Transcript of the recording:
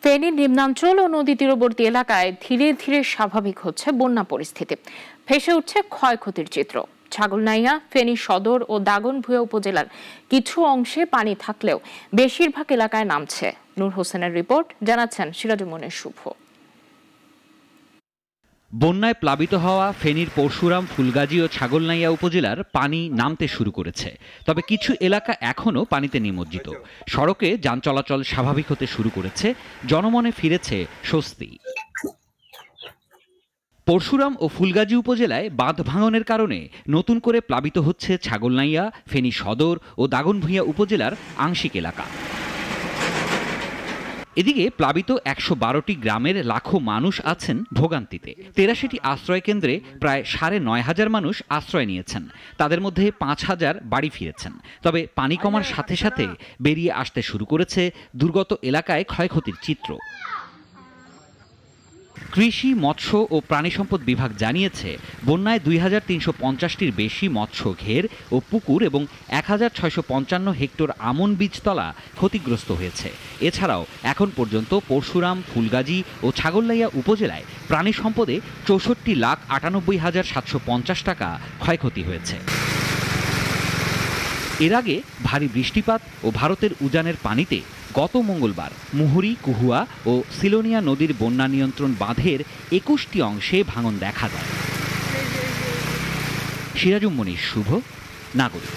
ফেনীর নিম্নাঞ্চল ও নদী তীরবর্তী এলাকায় ধীরে ধীরে স্বাভাবিক হচ্ছে বন্যা পরিস্থিতি। ভেসে উঠছে ক্ষয়ক্ষতির চিত্র। ছাগলনাইয়া, ফেনী সদর ও দাগনভূঞা উপজেলার কিছু অংশে পানি থাকলেও বেশিরভাগ এলাকায় নামছে। নূর হোসেনের রিপোর্ট, জানাচ্ছেন সিরাজুমনের শুভ। বন্যায় প্লাবিত হওয়া ফেনীর পরশুরাম, ফুলগাজী ও ছাগলনাইয়া উপজেলার পানি নামতে শুরু করেছে। তবে কিছু এলাকা এখনও পানিতে নিমজ্জিত। সড়কে যান চলাচল স্বাভাবিক হতে শুরু করেছে, জনমনে ফিরেছে স্বস্তি। পরশুরাম ও ফুলগাজী উপজেলায় বাঁধ ভাঙনের কারণে নতুন করে প্লাবিত হচ্ছে ছাগলনাইয়া, ফেনী সদর ও দাগনভূঞা উপজেলার আংশিক এলাকা। এদিকে প্লাবিত ১১২টি গ্রামের লাখো মানুষ আছেন ভোগান্তিতে। ৮৩টি আশ্রয় কেন্দ্রে প্রায় ৯,৫০০ মানুষ আশ্রয় নিয়েছেন। তাদের মধ্যে ৫,০০০ বাড়ি ফিরেছেন। তবে পানি কমার সাথে সাথে বেরিয়ে আসতে শুরু করেছে দুর্গত এলাকায় ক্ষয়ক্ষতির চিত্র। কৃষি, মৎস্য ও প্রাণী সম্পদ বিভাগ জানিয়েছে, বন্যায় ২,৩৫০টির বেশি মৎস্য ঘের ও পুকুর এবং ১,৬৫৫ হেক্টর আমন বীজতলা ক্ষতিগ্রস্ত হয়েছে। এছাড়াও এখন পর্যন্ত পরশুরাম, ফুলগাজী ও ছাগলনাইয়া উপজেলায় প্রাণী সম্পদে ৬৪,৯৮,৭৫০ টাকা ক্ষয়ক্ষতি হয়েছে। এর আগে ভারী বৃষ্টিপাত ও ভারতের উজানের পানিতে গত মঙ্গলবার মুহুরী, কুহুয়া ও সিলোনিয়া নদীর বন্যা নিয়ন্ত্রণ বাঁধের ২১টি অংশে ভাঙন দেখা যায়। সিরাজুম মনির শুভ, নাগরিক।